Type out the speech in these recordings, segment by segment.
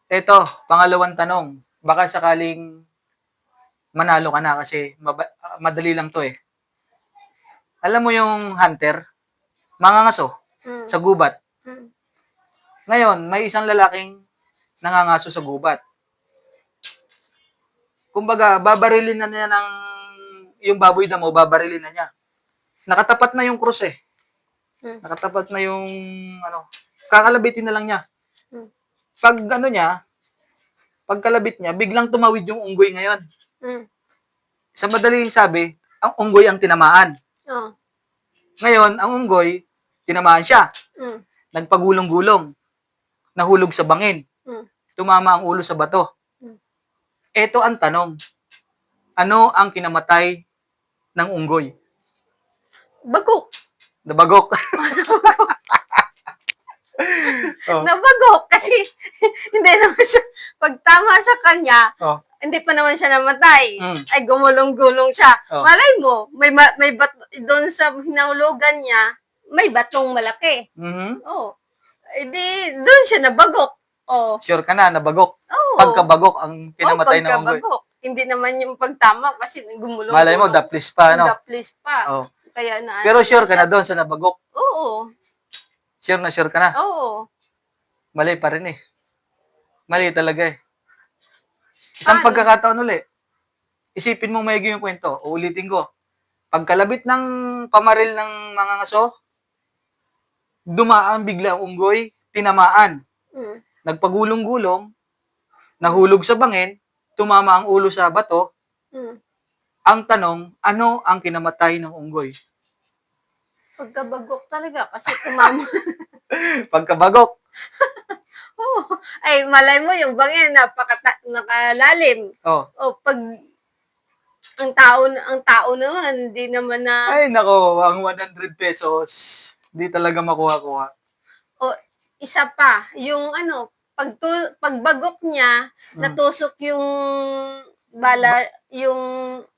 Eto, pangalawang tanong. Baka sakaling manalo ka na kasi madali lang to eh. Alam mo yung hunter, mangangaso Mm. sa gubat. Mm. Ngayon, may isang lalaking nangangaso sa gubat. Kumbaga, babarilin na niya ng yung baboy damo, babarilin na niya. Nakatapat na yung krus eh. Mm. Nakatapat na yung ano, kakalabitin na lang niya. Mm. Pag ano niya, pagkalabit niya, biglang tumawid yung unggoy ngayon. Mm. Sa madaling sabi, ang unggoy ang tinamaan. Oh. Ngayon, ang unggoy, tinamaan siya. Mm. Nagpagulong-gulong. Nahulog sa bangin. Mm. Tumama ang ulo sa bato. Mm. Ito ang tanong. Ano ang kinamatay ng unggoy? Bagok. Nabagok. Oh. Nabagok kasi hindi naman siya, pag tama sa kanya, Oh. hindi pa naman siya namatay. Mm. Ay gumulong-gulong siya. Oh. Malay mo, may doon sa hinahulugan niya, may batong malaki. Mhm. Oh. Edi doon siya nabagok. Oh. Sure ka na, nabagok. Oh. Pagkabagok ang kinamatay ng unggoy. Pagkabagok. Hindi naman yung pagtama kasi gumulong-gulong. Malay mo, daplis pa, ano? Daplis pa. Oh. Kaya na. Pero sure ka na doon sa nabagok? Oo. Sure ka na? Oo. Mali pa rin eh. Mali talaga eh. Isang Paano? pagkakataon uli. Isipin mo maigi yung kwento. Uulitin ko. Pagkalabit ng pamaril ng mga ngaso, dumaan bigla ang unggoy, tinamaan. Mm. Nagpagulong-gulong, nahulog sa bangin, tumama ang ulo sa bato. Mm. Ang tanong, ano ang kinamatay ng unggoy? Pagkabagok talaga kasi tumama. Pagkabagok. Oo. Ay, malay mo yung bangin, nakalalim. Oh. O, pag ang tao naman, hindi naman na, Ay, nako, ang 100 pesos, di talaga makuha-kuha. o, isa pa, yung ano, pagbagok niya, natusok yung bala, yung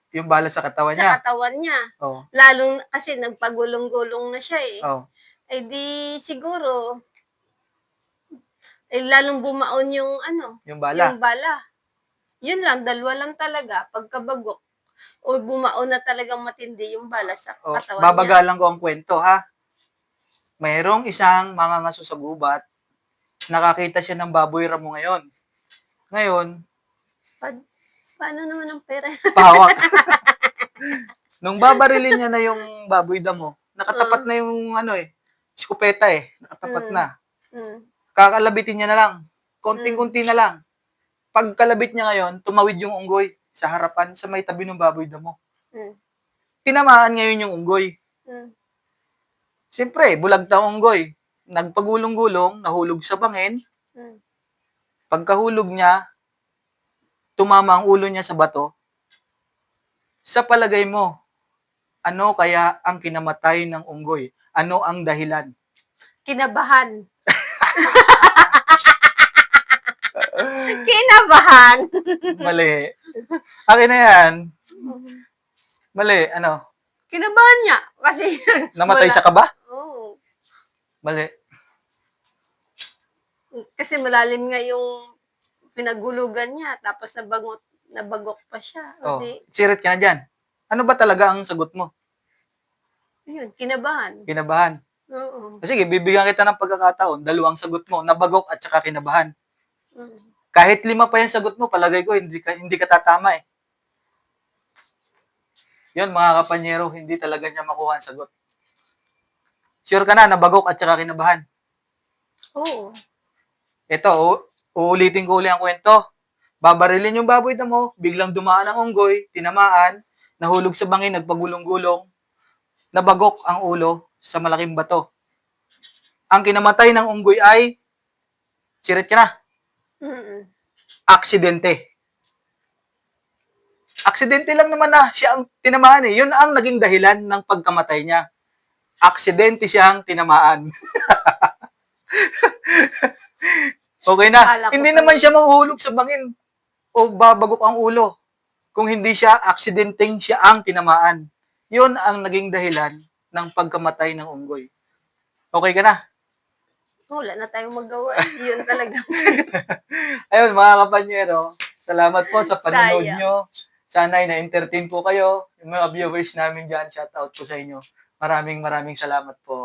Yung bala sa katawan sa niya. katawan niya. Oh. Lalong, kasi nagpagulong-gulong na siya eh. Oh. Eh di, siguro, lalong bumaon yung ano, Yung bala. yung bala. Yun lang, dalawa lang talaga, pagkabagok. O bumaon na talagang matindi yung bala sa Oh, katawan niya. babagalan ko ang kwento, ha? Mayroong isang mangangaso sa gubat, nakakita siya ng baboy ramo ngayon. Ngayon, Paano naman ang pera? pahawak. Nung babarilin niya na yung baboy damo, nakatapat na yung ano eh, iskopeta eh, nakatapat na. Kakalabitin niya na lang. Konting-kunti na lang. Pagkalabit niya ngayon, tumawid yung unggoy sa harapan, sa may tabi ng baboy damo. Tinamaan ngayon yung unggoy. Siyempre, bulag na unggoy. Nagpagulong-gulong, nahulog sa bangin. Pagkahulog niya, tumama ang ulo niya sa bato. Sa palagay mo, ano kaya ang kinamatay ng unggoy? Ano ang dahilan? Kinabahan. Kinabahan. Mali. Akin na yan. Mali, ano? Kinabahan niya. Kasi Namatay sa kaba? Oo. Mali. Kasi malalim nga yung pinagulugan niya. Tapos nabagok pa siya. Oh, Di, sirit ka na dyan. Ano ba talaga ang sagot mo? yun, kinabahan. Kinabahan. Oo. Sige, bibigyan kita ng pagkakataon. Dalawang sagot mo, nabagok at saka kinabahan. Kahit 5 pa yung sagot mo, palagay ko hindi ka tatama eh. Yun, mga kapanyero, hindi talaga niya makuha ang sagot. Sure ka na, nabagok at saka kinabahan? Oo. Ito, uulitin ko uli ang kwento. Babarilin yung baboy damo, biglang dumaan ang unggoy, tinamaan, nahulog sa bangin, nagpagulong-gulong, nabagok ang ulo sa malaking bato. Ang kinamatay ng unggoy ay, sirit ka na, aksidente. Aksidente lang naman na siya ang tinamaan eh. Yun ang naging dahilan ng pagkamatay niya. Aksidente siyang tinamaan. Okay na. Hindi naman siya mahuhulog sa bangin o babagok ang ulo. Kung hindi siya aksidenteng siya ang tinamaan. Yun ang naging dahilan ng pagkamatay ng unggoy. Okay ka na? Wala na tayong magawa. Yun talaga. Ayun, mga kapanyero, salamat po sa panonood Sayang. nyo. Sana ay na-entertain po kayo. Yung mga viewers namin dyan, shout out po sa inyo. Maraming salamat po.